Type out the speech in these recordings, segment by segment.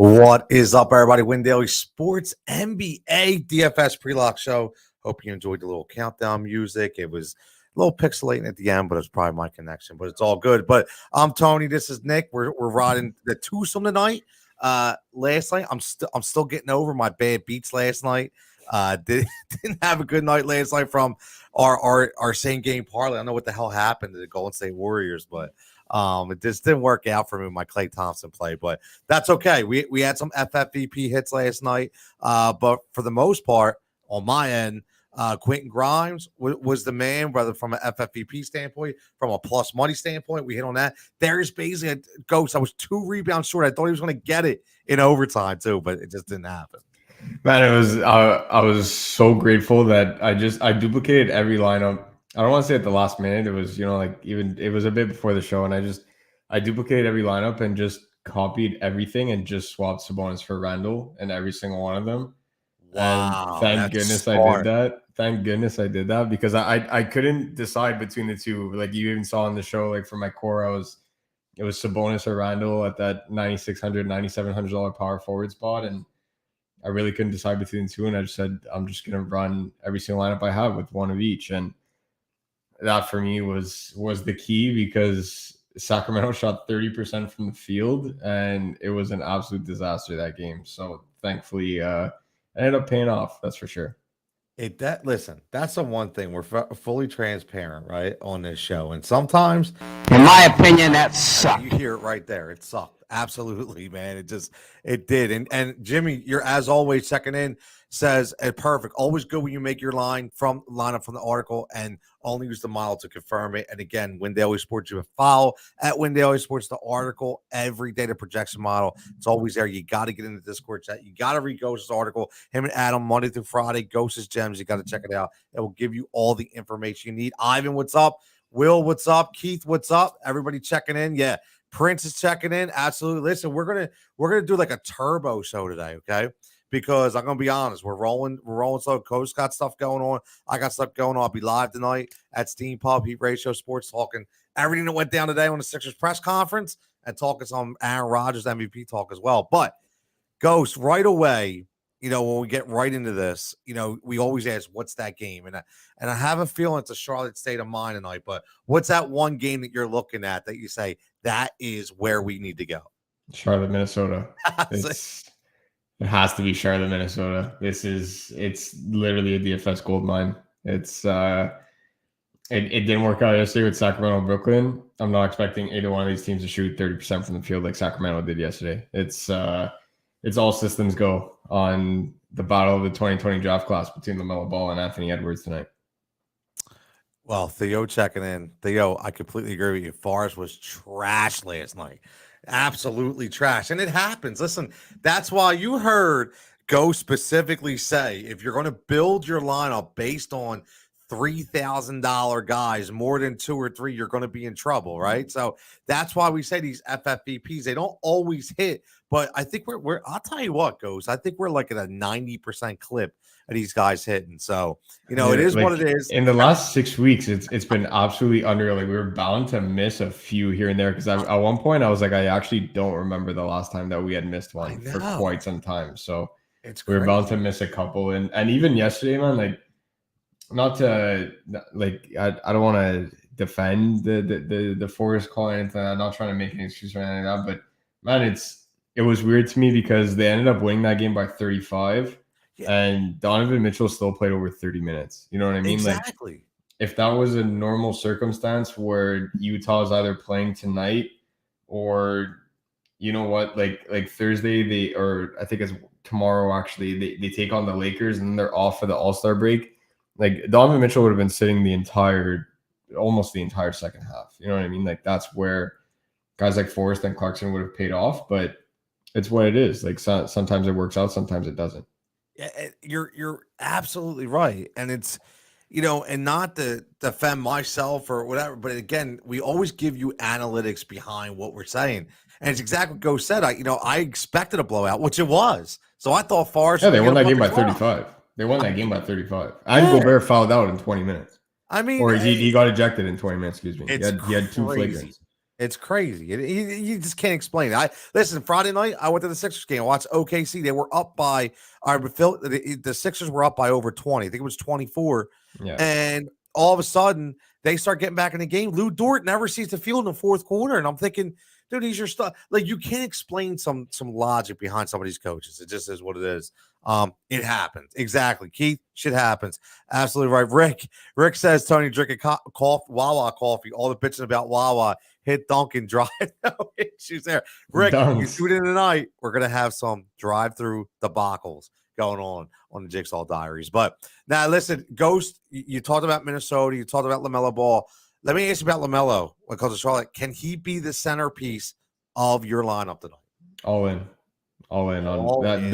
What is up, everybody? Win Daily Sports NBA DFS Pre-Lock Show. Hope you enjoyed the little countdown music. It was a little pixelating at the end, but it's probably my connection. But it's all good. But I'm Tony. This is Nick. We're riding the twosome tonight. Last night, I'm still getting over my bad beats last night. Didn't have a good night last night from our same game parlay. I don't know what the hell happened to the Golden State Warriors, but it just didn't work out for me with my Klay Thompson play, but that's okay. We had some FFVP hits last night, but for the most part, on my end, Quentin Grimes was the man, whether from an FFVP standpoint, from a plus money standpoint, we hit on that. Darius Bazley had Ghost. I was 2 rebounds short. I thought he was going to get it in overtime too, but it just didn't happen. Man, it was I was so grateful that I duplicated every lineup. I don't want to say at the last minute. It was, it was a bit before the show, and I duplicated every lineup and just copied everything and just swapped Sabonis for Randall in every single one of them. Wow. And thank goodness I did that. Thank goodness I did that because I couldn't decide between the two. Like you even saw on the show, like for my core, it was Sabonis or Randall at that $9,600, $9,700 power forward spot, and I really couldn't decide between the two. And I just said, I'm just going to run every single lineup I have with one of each. And that for me was the key because Sacramento shot 30% from the field and it was an absolute disaster that game. So thankfully, it ended up paying off. That's for sure. Listen, that's the one thing we're fully transparent, right, on this show. And sometimes, in my opinion, that sucked. You hear it right there. It sucked. Absolutely, man. It did. And Jimmy, you're as always checking in, says perfect. Always good when you make your lineup from the article and only use the model to confirm it. And again, Win Daily Sports, you have follow at Win Daily Sports, the article every day, the projection model. It's always there. You got to get in the Discord chat. You got to read Ghost's article. Him and Adam, Monday through Friday, Ghost's Gems. You got to check it out. It will give you all the information you need. Ivan, what's up? Will, what's up? Keith, what's up? Everybody checking in. Yeah. Prince is checking in. Absolutely. Listen, we're gonna do like a turbo show today, okay? Because I'm gonna be honest, we're rolling slow. Coach got stuff going on. I got stuff going on. I'll be live tonight at Steam Pub, Heat Ratio Sports, talking everything that went down today on the Sixers press conference and talking some Aaron Rodgers MVP talk as well. But Ghost, right away, when we get right into this, we always ask, what's that game? And I have a feeling it's a Charlotte state of mind tonight, but what's that one game that you're looking at that you say, that is where we need to go? Charlotte, Minnesota. It has to be Charlotte, Minnesota. It's literally a DFS gold mine. It didn't work out yesterday with Sacramento and Brooklyn. I'm not expecting either one of these teams to shoot 30% from the field like Sacramento did yesterday. It's all systems go on the battle of the 2020 draft class between LaMelo Ball and Anthony Edwards tonight. Well, Theo checking in. Theo, I completely agree with you. Forrest was trash last night. Absolutely trash. And it happens. Listen, that's why you heard Go specifically say, if you're going to build your lineup based on $3,000 guys, more than 2 or 3, you're going to be in trouble, right? So that's why we say these FFVPs, they don't always hit, but I think we're I'll tell you what, Goes, I think we're like at a 90% clip of these guys hitting. So, it is what it is. In the last 6 weeks, it's been absolutely unreal. Like we were bound to miss a few here and there because at one point I was like, I actually don't remember the last time that we had missed one for quite some time. So we were bound to miss a couple. And even yesterday, man, like, not to I don't want to defend the Forest call or anything. I'm not trying to make an excuse or anything like that, but man, it was weird to me because they ended up winning that game by 35, and Donovan Mitchell still played over 30 minutes. You know what I mean? Exactly. Like, if that was a normal circumstance where Utah is either playing tonight or like Thursday I think it's tomorrow actually they take on the Lakers and they're off for the All-Star break. Like Donovan Mitchell would have been sitting almost the entire second half. You know what I mean? Like that's where guys like Forrest and Clarkson would have paid off, but it's what it is. Like sometimes it works out, sometimes it doesn't. Yeah, you're absolutely right. And it's, and not to defend myself or whatever, but again, we always give you analytics behind what we're saying. And it's exactly what Go said. I expected a blowout, which it was. So I thought Forrest. Yeah, they won that game by 35. They won that game by 35. And Gobert fouled out in 20 minutes. I mean, or he got ejected in 20 minutes, excuse me. He had 2 crazy. flagrants. It's crazy. You just can't explain it. Listen. Friday night, I went to the Sixers game. I watched OKC. They were up by. The Sixers were up by over 20. I think it was 24. Yeah. And all of a sudden, they start getting back in the game. Lou Dort never sees the field in the fourth quarter, and I'm thinking, dude, he's your stuff. Like, you can't explain some logic behind some of these coaches. It just is what it is. It happens. Exactly. Keith, shit happens. Absolutely right. Rick says, Tony, drinking Wawa coffee. All the bitching about Wawa. Hit Dunkin' drive. No issues there. Rick, you do it in the night. We're going to have some drive-through debacles going on the Jigsaw Diaries. But now, listen, Ghost, you talked about Minnesota. You talked about LaMelo Ball. Let me ask you about LaMelo because of Charlotte. Can he be the centerpiece of your lineup tonight? All in on that.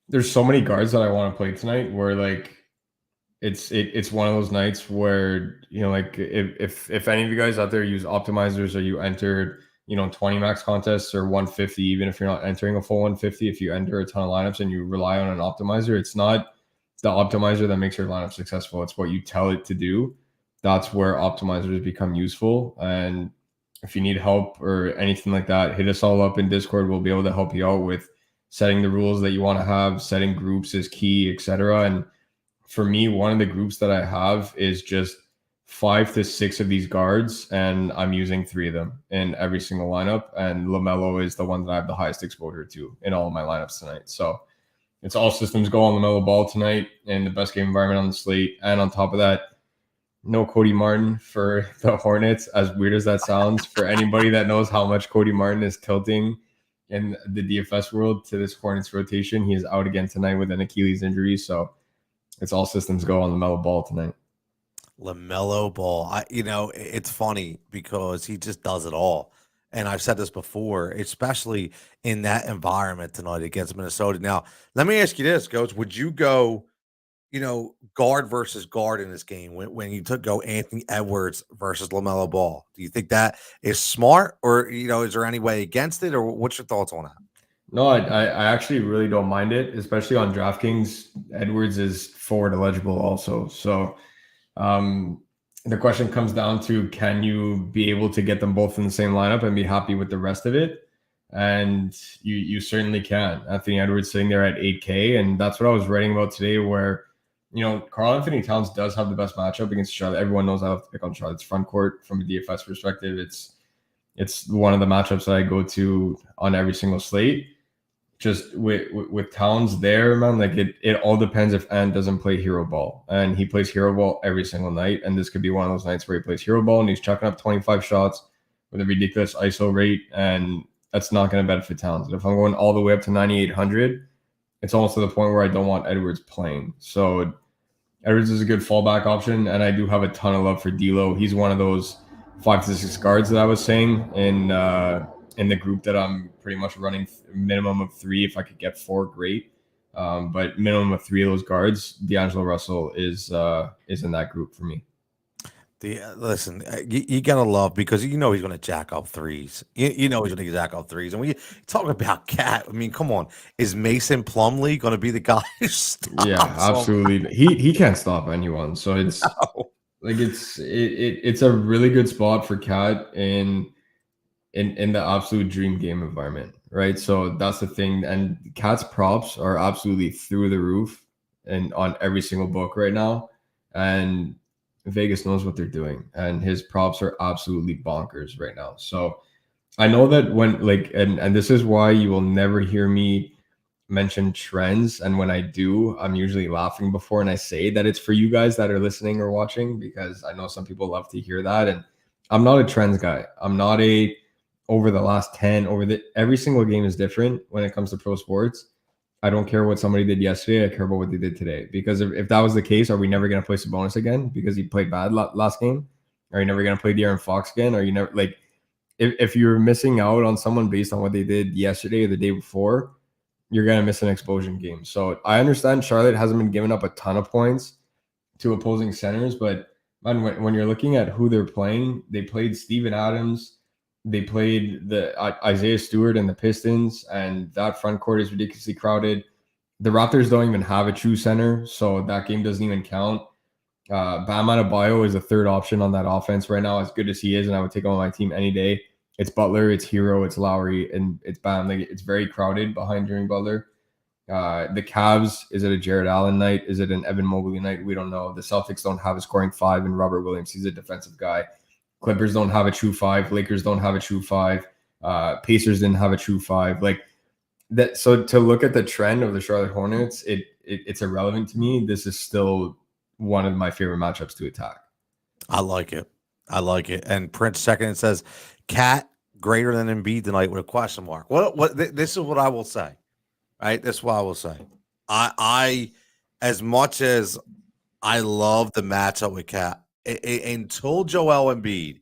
There's so many guards that I want to play tonight where like it's one of those nights where, you know, like if any of you guys out there use optimizers or you entered, you know, 20 max contests or 150, even if you're not entering a full 150, if you enter a ton of lineups and you rely on an optimizer, it's not the optimizer that makes your lineup successful. It's what you tell it to do. That's where optimizers become useful. And if you need help or anything like that, hit us all up in Discord. We'll be able to help you out with setting the rules that you want to have. Setting groups is key, etc. And for me, one of the groups that I have is just 5 to 6 of these guards, and I'm using 3 of them in every single lineup. And LaMelo is the one that I have the highest exposure to in all of my lineups tonight. So it's all systems go on LaMelo Ball tonight in the best game environment on the slate. And on top of that, no Cody Martin for the Hornets, as weird as that sounds. For anybody that knows how much Cody Martin is tilting in the DFS world to this Hornets rotation, he is out again tonight with an Achilles injury. So it's all systems go on LaMelo Ball tonight. LaMelo Ball. It's funny because he just does it all. And I've said this before, especially in that environment tonight against Minnesota. Now, let me ask you this, Coach. Would you go, guard versus guard in this game when you go Anthony Edwards versus LaMelo Ball? Do you think that is smart, or, is there any way against it, or what's your thoughts on that? No, I actually really don't mind it, especially on DraftKings. Edwards is forward eligible also. So the question comes down to, can you be able to get them both in the same lineup and be happy with the rest of it? And you certainly can. Anthony Edwards sitting there at 8K. And that's what I was writing about today, where, Karl Anthony Towns does have the best matchup against Charlotte. Everyone knows I have to pick on Charlotte's front court from a DFS perspective. It's one of the matchups that I go to on every single slate. Just with Towns there, man, like it all depends if Ant doesn't play hero ball. And he plays hero ball every single night. And this could be one of those nights where he plays hero ball and he's chucking up 25 shots with a ridiculous ISO rate. And that's not going to benefit Towns. And if I'm going all the way up to 9,800, it's almost to the point where I don't want Edwards playing. So Edwards is a good fallback option. And I do have a ton of love for D'Lo. He's one of those 5 to 6 guards that I was saying in the group that I'm pretty much running minimum of 3. If I could get 4, great. But minimum of 3 of those guards, D'Angelo Russell is in that group for me. Listen, you gotta love, because he's going to jack up threes. He's going to jack up threes. And when you talk about Cat, I mean, come on, is Mason Plumlee going to be the guy who stops? Yeah, absolutely. He can't stop anyone. So it's like it's a really good spot for Cat in the absolute dream game environment, right? So that's the thing. And Cat's props are absolutely through the roof and on every single book right now. And Vegas knows what they're doing. And his props are absolutely bonkers right now. So I know that when and this is why you will never hear me mention trends. And when I do, I'm usually laughing before, and I say that it's for you guys that are listening or watching, because I know some people love to hear that. And I'm not a trends guy. I'm not a over the last 10, every single game is different when it comes to pro sports. I don't care what somebody did yesterday. I care about what they did today. Because if that was the case, are we never going to play Sabonis again because he played bad last game? Are you never going to play De'Aaron Fox again? Are you never if you're missing out on someone based on what they did yesterday or the day before, you're going to miss an explosion game. So I understand Charlotte hasn't been giving up a ton of points to opposing centers, but man, when you're looking at who they're playing, they played Steven Adams. They played the Isaiah Stewart and the Pistons, and that front court is ridiculously crowded. The Raptors don't even have a true center, so that game doesn't even count. Bam Adebayo is a third option on that offense right now, as good as he is, and I would take him on my team any day. It's Butler, it's Hero, it's Lowry, and it's Bam. Like, it's very crowded behind Jimmy Butler. The Cavs, is it a Jared Allen night? Is it an Evan Mobley night? We don't know. The Celtics don't have a scoring 5 in Robert Williams. He's a defensive guy. Clippers don't have a true 5. Lakers don't have a true 5. Pacers didn't have a true 5. Like that. So to look at the trend of the Charlotte Hornets, it's irrelevant to me. This is still one of my favorite matchups to attack. I like it. And Prince second says, Cat greater than Embiid tonight with a question mark. This is what I will say. Right? This is what I will say. I as much as I love the matchup with Cat, until Joel Embiid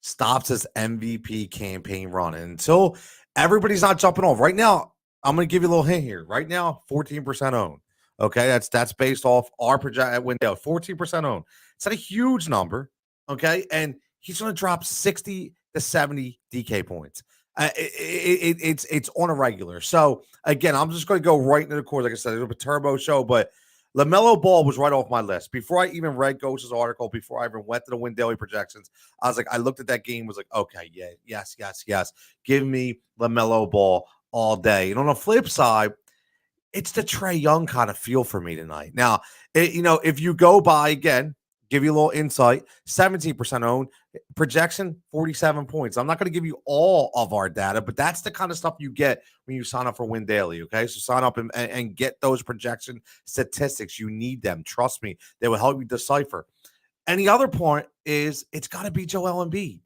stops his MVP campaign run, and until everybody's not jumping off. Right now, I'm going to give you a little hint here. Right now, 14% owned. Okay, that's based off our project window. 14% owned. It's not a huge number. Okay, and he's going to drop 60 to 70 DK points. It's on a regular. So again, I'm just going to go right into the course. Like I said, it's a turbo show, but LaMelo Ball was right off my list before I even read Ghost's article. Before I even went to the win daily projections, I was like, I looked at that game, was like, okay, yeah, yes, give me LaMelo Ball all day. And on the flip side, it's the Trae Young kind of feel for me tonight. Now, if you go by again, give you a little insight, 17% owned, projection 47 points. I'm not going to give you all of our data, but that's the kind of stuff you get when you sign up for Win Daily. Okay, so sign up and get those projection statistics. You need them. Trust me, they will help you decipher. And the other point is it's got to be Joel Embiid.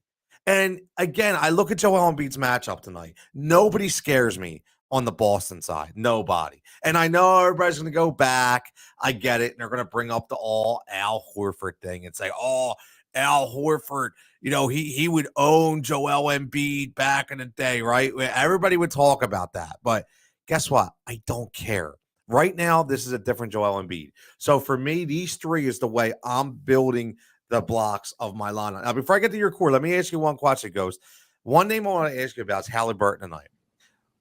And again, I look at Joel Embiid's matchup tonight. Nobody scares me on the Boston side. Nobody. And I know everybody's going to go back. I get it. And they're going to bring up the all Al Horford thing and say, oh, Al Horford, he would own Joel Embiid back in the day, right? Everybody would talk about that. But guess what? I don't care. Right now, this is a different Joel Embiid. So for me, these three is the way I'm building the blocks of my lineup. Now, before I get to your core, let me ask you one question, Ghost. One name I want to ask you about is Halliburton tonight.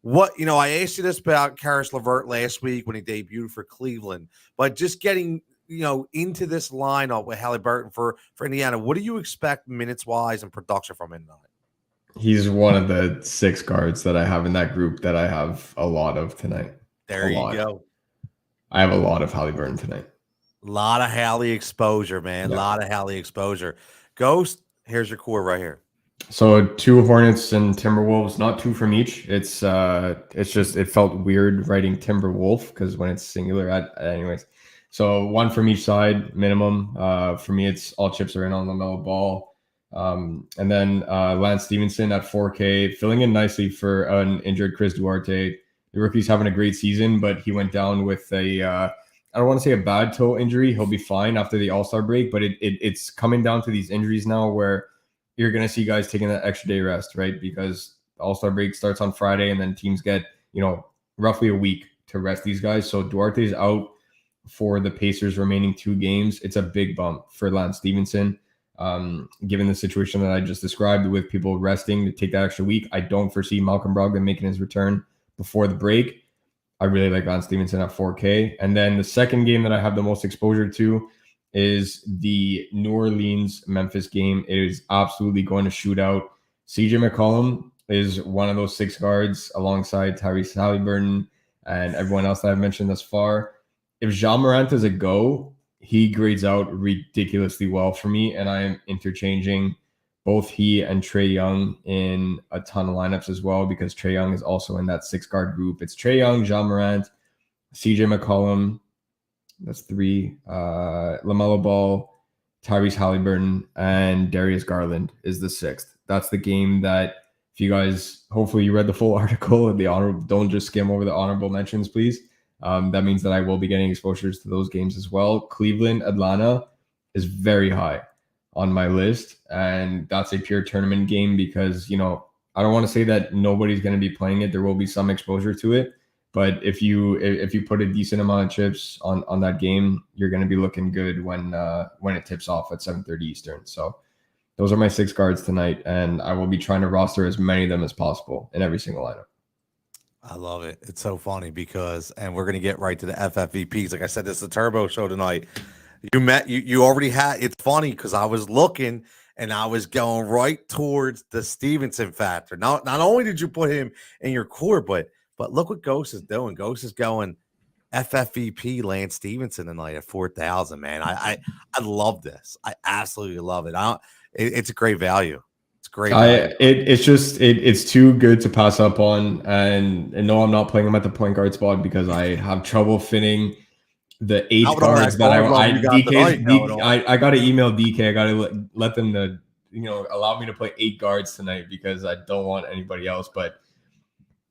I asked you this about Karis LeVert last week when he debuted for Cleveland, but just getting, into this lineup with Halliburton for Indiana, what do you expect minutes-wise and production from him tonight? He's one of the 6 guards that I have in that group that I have a lot of tonight. There you go. I have a lot of Halliburton tonight. A lot of Hallie exposure, man. A lot of Hallie exposure. Ghost, here's your core right here. So 2 Hornets and Timberwolves, not 2 from each. It's just, it felt weird writing Timberwolf because when it's singular, anyways. So 1 from each side minimum. For me, it's all chips are in on LaMelo Ball. And then Lance Stevenson at 4K, filling in nicely for an injured Chris Duarte. The rookie's having a great season, but he went down with I don't want to say a bad toe injury. He'll be fine after the All-Star break, but it's coming down to these injuries now where you're going to see guys taking that extra day rest, right? Because the All-Star break starts on Friday and then teams get, roughly a week to rest these guys. So Duarte's out for the Pacers' remaining 2 games. It's a big bump for Lance Stevenson. Given the situation that I just described with people resting to take that extra week, I don't foresee Malcolm Brogdon making his return before the break. I really like Lance Stevenson at 4K. And then the second game that I have the most exposure to is the New Orleans-Memphis game. It is absolutely going to shoot out. CJ McCollum is one of those 6 guards alongside Tyrese Halliburton and everyone else that I've mentioned thus far. If Ja Morant is a go, he grades out ridiculously well for me, and I am interchanging both he and Trae Young in a ton of lineups as well because Trae Young is also in that 6-guard group. It's Trae Young, Ja Morant, CJ McCollum, that's 3, LaMelo Ball, Tyrese Halliburton, and Darius Garland is the 6th. That's the game that if you guys, hopefully you read the full article, don't just skim over the honorable mentions, please. That means that I will be getting exposures to those games as well. Cleveland, Atlanta is very high on my list, and that's a pure tournament game because, I don't want to say that nobody's going to be playing it. There will be some exposure to it, but if you put a decent amount of chips on that game, you're going to be looking good when it tips off at 7:30 Eastern. So those are my 6 guards tonight, and I will be trying to roster as many of them as possible in every single lineup. I love it. It's so funny because, and we're going to get right to the FFVPs. Like I said, this is a turbo show tonight. You already had. It's funny because I was looking and I was going right towards the Stevenson factor. Not only did you put him in your core, but look what Ghost is doing. Ghost is going FFVP Lance Stevenson tonight at 4,000. Man, I love this. I absolutely love it. It's a great value. It's great value. It's too good to pass up on. And no, I'm not playing him at the point guard spot because I have trouble fitting the 8 guards that I got to email DK. I got to let them to, allow me to play 8 guards tonight because I don't want anybody else. But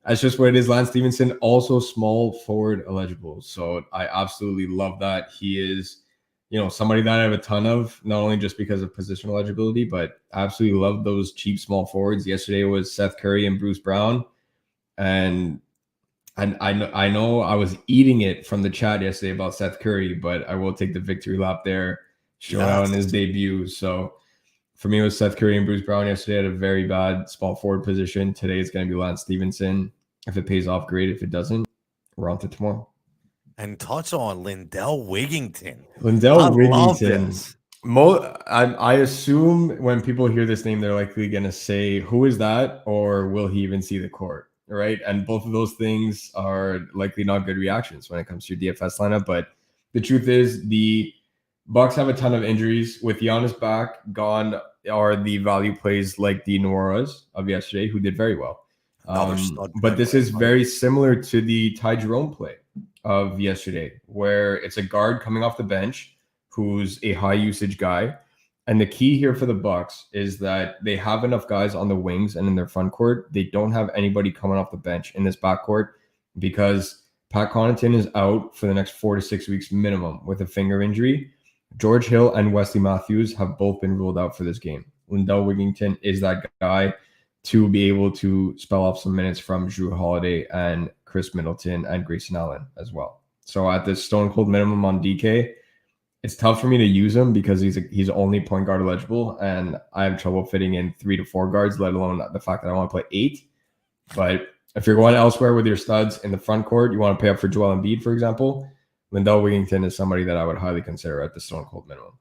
that's just what it is. Lance Stevenson, also small forward eligible. So I absolutely love that. He is, somebody that I have a ton of, not only just because of positional eligibility, but I absolutely love those cheap small forwards. Yesterday was Seth Curry and Bruce Brown. And I know I was eating it from the chat yesterday about Seth Curry, but I will take the victory lap there, showing out in his debut. So for me, it was Seth Curry and Bruce Brown yesterday at a very bad small forward position. Today it's going to be Lance Stevenson. If it pays off, great. If it doesn't, we're on to tomorrow. And touch on Lindell Wigington. I assume when people hear this name, they're likely going to say, who is that? Or will he even see the court? Right. And both of those things are likely not good reactions when it comes to your DFS lineup. But the truth is the Bucks have a ton of injuries. With Giannis back, gone are the value plays like the Noras of yesterday, who did very well. But this is very similar to the Ty Jerome play of yesterday, where it's a guard coming off the bench who's a high usage guy. And the key here for the Bucks is that they have enough guys on the wings and in their front court. They don't have anybody coming off the bench in this backcourt because Pat Connaughton is out for the next 4 to 6 weeks minimum with a finger injury. George Hill and Wesley Matthews have both been ruled out for this game. Lindell Wigington is that guy to be able to spell off some minutes from Jrue Holiday and Chris Middleton and Grayson Allen as well. So at this stone cold minimum on DK, it's tough for me to use him because he's only point guard eligible, and I have trouble fitting in 3 to 4 guards, let alone the fact that I want to play 8. But if you're going elsewhere with your studs in the front court, you want to pay up for Joel Embiid, for example, Lindell Wigington is somebody that I would highly consider at the stone cold minimum.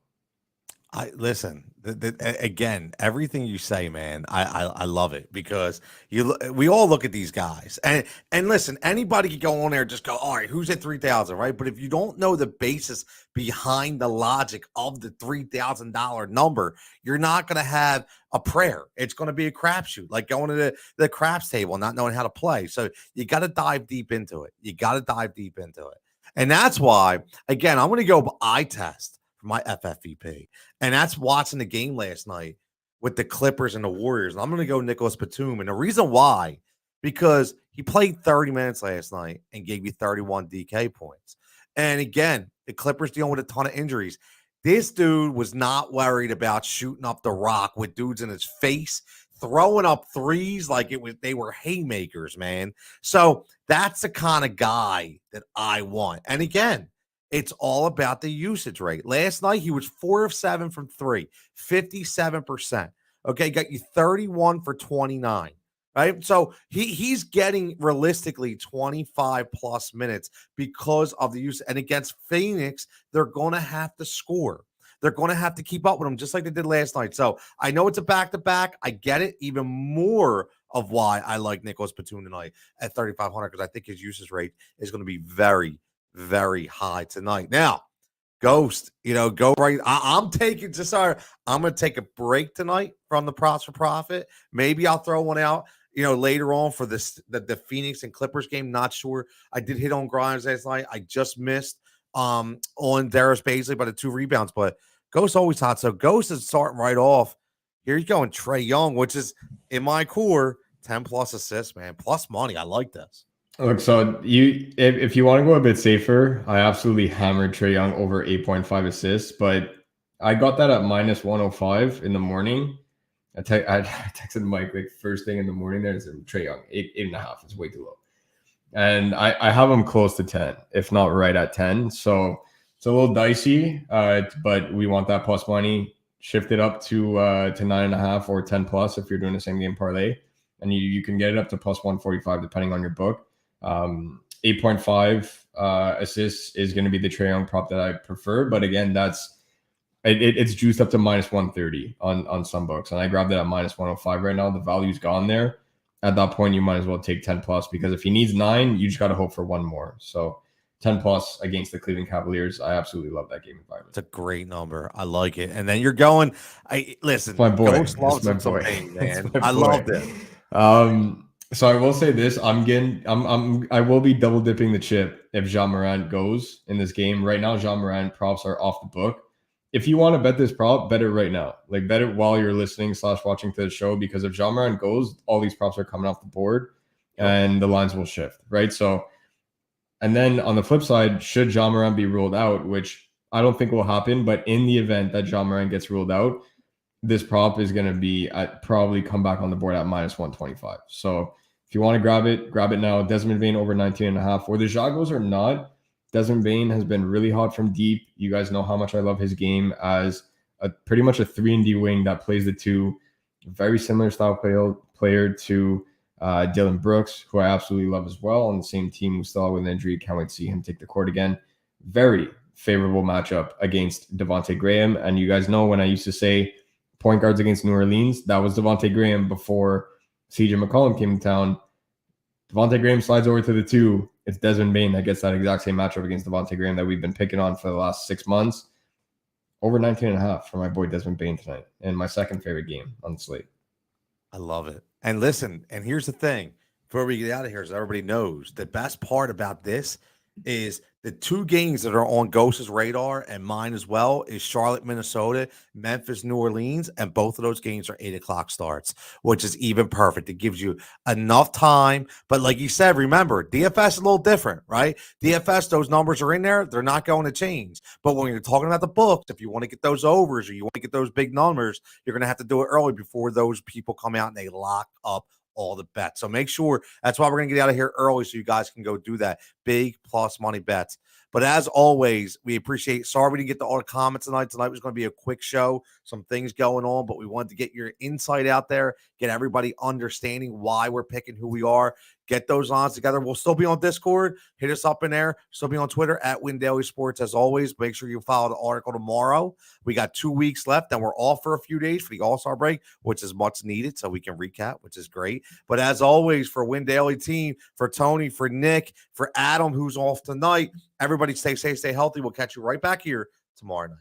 Listen, again, everything you say, man, I love it because we all look at these guys and listen, anybody can go on there and just go, all right, who's at 3,000, right? But if you don't know the basis behind the logic of the $3,000 number, you're not going to have a prayer. It's going to be a crapshoot, like going to the craps table, not knowing how to play. So you got to dive deep into it. And that's why, again, I'm going to go eye test for my FFVP. And that's watching the game last night with the Clippers and the Warriors. And I'm going to go Nicholas Batum. And the reason why, because he played 30 minutes last night and gave you 31 DK points. And again, the Clippers dealing with a ton of injuries. This dude was not worried about shooting up the rock with dudes in his face, throwing up threes like they were haymakers, man. So that's the kind of guy that I want. And again, it's all about the usage rate. Last night, he was 4 of 7 from 3, 57%. Okay, got you 31 for 29, right? So he's getting realistically 25 plus minutes because of the use. And against Phoenix, they're going to have to score. They're going to have to keep up with them just like they did last night. So I know it's a back-to-back. I get it. Even more of why I like Nicholas Batum tonight at 3,500 because I think his usage rate is going to be very, very high tonight. Now, Ghost, go right. I'm going to take a break tonight from the props for profit. Maybe I'll throw one out, later on for the Phoenix and Clippers game. Not sure. I did hit on Grimes last night. I just missed on Darius Baisley by the 2 rebounds, but Ghost always hot. So Ghost is starting right off. Here you go, and Trae Young, which is in my core 10 plus assists, man, plus money. I like this. Look, so if you want to go a bit safer, I absolutely hammered Trae Young over 8.5 assists, but I got that at minus 105 in the morning. I texted Mike like first thing in the morning there and said Trae Young 8.5 is way too low, and I have him close to 10, if not right at 10. So it's a little dicey, but we want that plus money. Shift it up to 9.5 or 10 plus if you're doing the same game parlay, and you can get it up to plus 145 depending on your book. 8.5 assists is going to be the Trae Young prop that I prefer. But again, it's juiced up to minus 130 on some books, and I grabbed it at minus 105 right now. The value's gone there. At that point, you might as well take 10 plus, because if he needs 9, you just got to hope for one more. So 10 plus against the Cleveland Cavaliers. I absolutely love that game environment. It's a great number. I like it. And then you're going. Listen, It's my boy. Ghost loves It's my boy. something, man. My I boy. loved it. So I will say this: I will be double dipping the chip if Ja Morant goes in this game. Right now, Ja Morant props are off the book. If you want to bet this prop, bet it right now. Like, bet it while you're listening / watching to the show, because if Ja Morant goes, all these props are coming off the board, and the lines will shift, right? So, and then on the flip side, should Ja Morant be ruled out, which I don't think will happen, but in the event that Ja Morant gets ruled out, this prop is going to be probably come back on the board at minus 125. So if you want to grab it now. Desmond Bane over 19.5. Whether Ja goes or not, Desmond Bane has been really hot from deep. You guys know how much I love his game as pretty much a 3-and-D wing that plays the 2. Very similar style player to Dylan Brooks, who I absolutely love as well, on the same team, who's still out with an injury. Can't wait to see him take the court again. Very favorable matchup against Devontae Graham. And you guys know when I used to say point guards against New Orleans, that was Devontae Graham before CJ McCollum came to town. Devontae Graham slides over to the 2. It's Desmond Bane that gets that exact same matchup against Devontae Graham that we've been picking on for the last 6 months. Over 19.5 for my boy Desmond Bane tonight, and my second favorite game on the slate. I love it. And listen, and here's the thing, before we get out of here, so everybody knows, the best part about this is the 2 games that are on Ghost's radar and mine as well is Charlotte, Minnesota, Memphis, New Orleans, and both of those games are 8:00 starts, which is even perfect. It gives you enough time. But like you said, remember, DFS is a little different, right? DFS, those numbers are in there. They're not going to change. But when you're talking about the books, if you want to get those overs or you want to get those big numbers, you're going to have to do it early before those people come out and they lock up all the bets. So make sure, that's why we're going to get out of here early so you guys can go do that. Big plus money bets. But as always, we appreciate, sorry we didn't get to all the comments tonight. Tonight was going to be a quick show, some things going on, but we wanted to get your insight out there, get everybody understanding why we're picking who we are, get those lines together. We'll still be on Discord. Hit us up in there. Still be on Twitter at Win Daily Sports. As always, make sure you follow the article tomorrow. We got 2 weeks left, and we're off for a few days for the All-Star break, which is much needed, so we can recap, which is great. But as always, for Win Daily team, for Tony, for Nick, for Adam, who's off tonight, everybody stay safe, stay healthy. We'll catch you right back here tomorrow night.